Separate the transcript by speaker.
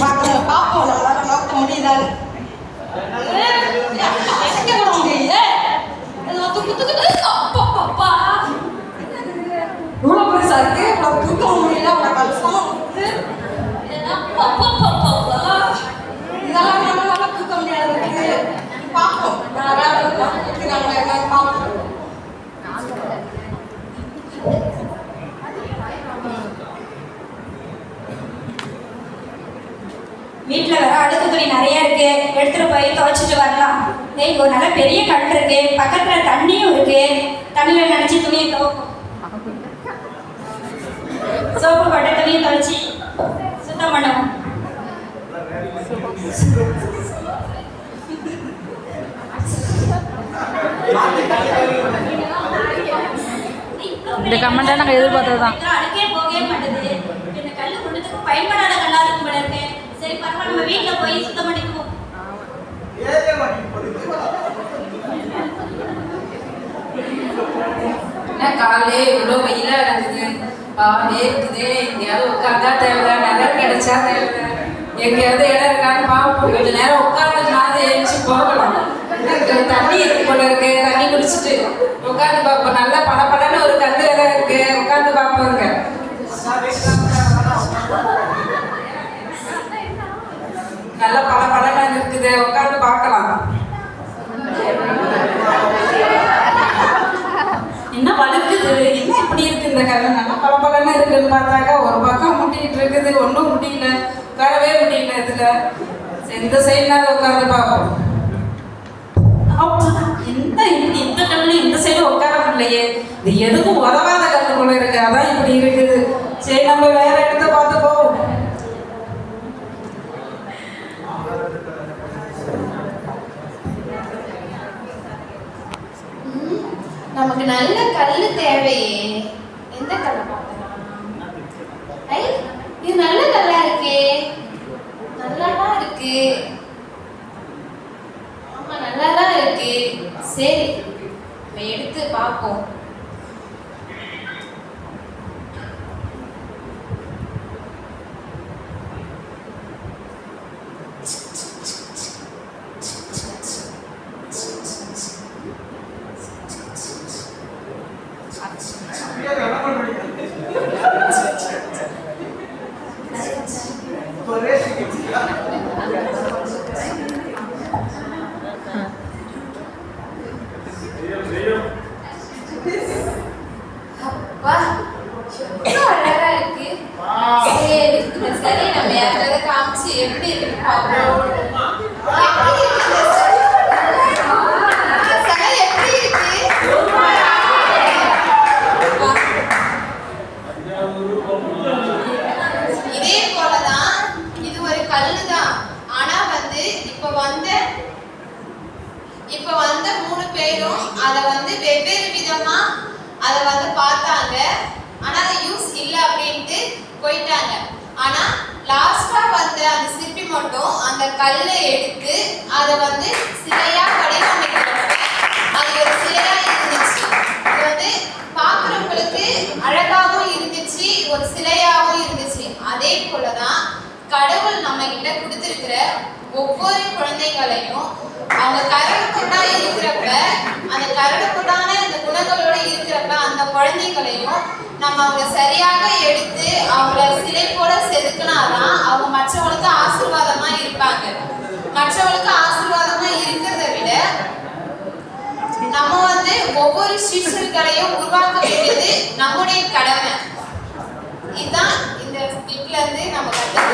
Speaker 1: பார்ப்போம், நம்மளால பார்க்க முடியுதான்னு. இசைக்க கூட முடியல. இவ்வளோ பெருசா இருக்கு, இவ்வளோ தூக்க முடியல, அவ்வளோ கஷ்டமா இருக்கு. இதெல்லாம் நம்மளால தூக்க முடியாது. பார்ப்போம், யாராவது இருக்காங்களா என்னன்னு பார்ப்போம்.
Speaker 2: வீட்டில் வேற அழுக்கு துணி நிறைய இருக்கு, எடுத்துட்டு போய் துவைச்சிட்டு வரலாம். இங்க ஒரு நல்ல பெரிய கல் இருக்கு, பக்கத்துல தண்ணியும் இருக்கு. தண்ணியில நினைச்சு துணியை துவைக்கும். சோப்பு போட்ட துணியை துவைச்சி சுத்தம் பண்ணுவோம்.
Speaker 3: இந்த கமெண்ட் நாங்கள் எதிர்பார்த்ததுதான்.
Speaker 2: அழுக்கே போகவே மாட்டேது. இந்த கல் ஒன்றுத்துக்கும் பயன்படாத கல்லா இருக்கும் போல இருக்கு. சரி பரவாயில்ல, நம்ம வீட்டில் போய் சுத்தம் பண்ணிக்குவோம்.
Speaker 4: காலையே இவ்வளோ வெயிலா இருக்குது, வேர்க்குது. எங்கேயாவது உட்காந்தா தேவை, நிழல் கிடைச்சா தேவை. எங்கேயாவது இடம் இருக்கான்னு பார்ப்போம். கொஞ்சம் நேரம் உட்காந்துனாவது எழுச்சி போகலாம். தண்ணி இருக்கு போல இருக்கு, தண்ணி குடிச்சிட்டு உட்காந்து பார்ப்போம். நல்லா படப்படன்னு ஒரு கல் இடம் இருக்கு, உட்காந்து பார்ப்போங்க. நல்லா படப்படன்னு இருக்குது, உட்காந்து பார்க்கலாம். என்ன வழுக்குது, என்ன இப்படி இருக்கு இந்த கல்? நல்லா பளபளன்னு இருக்குன்னு பார்த்தாக்கா ஒரு பக்கம் முட்டிக்கிட்டு இருக்குது, ஒன்றும் முடியல, உட்காரவே முடியல. இதுல எந்த சைடுனால உட்காந்து பார்ப்போம். இந்த கல்லு இந்த சைடு உட்கார முடியலையே, இது எதுக்கும் உதவாத கல் போல இருக்கு, அதான் இப்படி இருக்குது. சரி, நம்ம வேற இடத்த பார்த்து போவோம்.
Speaker 5: நமக்கு நல்ல கல்லு தேவையே. எந்த கல்லை பார்க்கலாம்? இது நல்ல கல்லா இருக்கே, நல்லாதான் இருக்கு. ஆமா, நல்லாதான் இருக்கு. சரி, நம்ம எடுத்து பார்ப்போம். அப்பா, எவ்வளவு அழகா இருக்கு. சரி, நம்ம யாராவது காமிச்சு எப்படி இருக்கு பார்ப்போம். இதே போலதான் இது ஒரு கல்லுதான். ஆனா வந்து இப்ப வந்த 3 பேரும் அதை வந்து வெவ்வேறு விதமா அதை வந்து பார்த்தாங்க. ஆனா அது யூஸ் இல்லை அப்படின்ட்டு போயிட்டாங்க. ஆனா லாஸ்டா வந்த அந்த சிற்பி மட்டும் அந்த கல்லை எடுத்து அதை வந்து சிலையா வடிவமைக்கிறாங்க. அது ஒரு சிலையா இருந்துச்சு. அது வந்து பார்க்குறவங்களுக்கு அழகாகவும் இருந்துச்சு, ஒரு சிலையாகவும் இருந்துச்சு. அதே போலதான் கடவுள் நம்ம கிட்ட கொடுத்திருக்கிற ஒவ்வொரு குழந்தைகளையும் அவங்க கரடுக்குட்டா இருக்கிறப்ப, அந்த கரடுக்குட்டான இந்த குணங்களோட இருக்கிறப்ப அந்த குழந்தைகளையும் நம்ம அவங்க சரியாக எடுத்து அவங்கள சிலை போல செதுக்கினாதான் அவங்க மற்றவங்களுக்கு ஆசீர்வாதமா இருப்பாங்க. மற்றவங்களுக்கு ஆசீர்வாதமா இருக்கிறத விட நம்ம வந்து ஒவ்வொரு சிசுக்களையும் உருவாக்க வேண்டியது நம்முடைய கடமை. இதுதான் இந்த ஸ்கிட்ல இருந்து நம்ம கற்றுக்க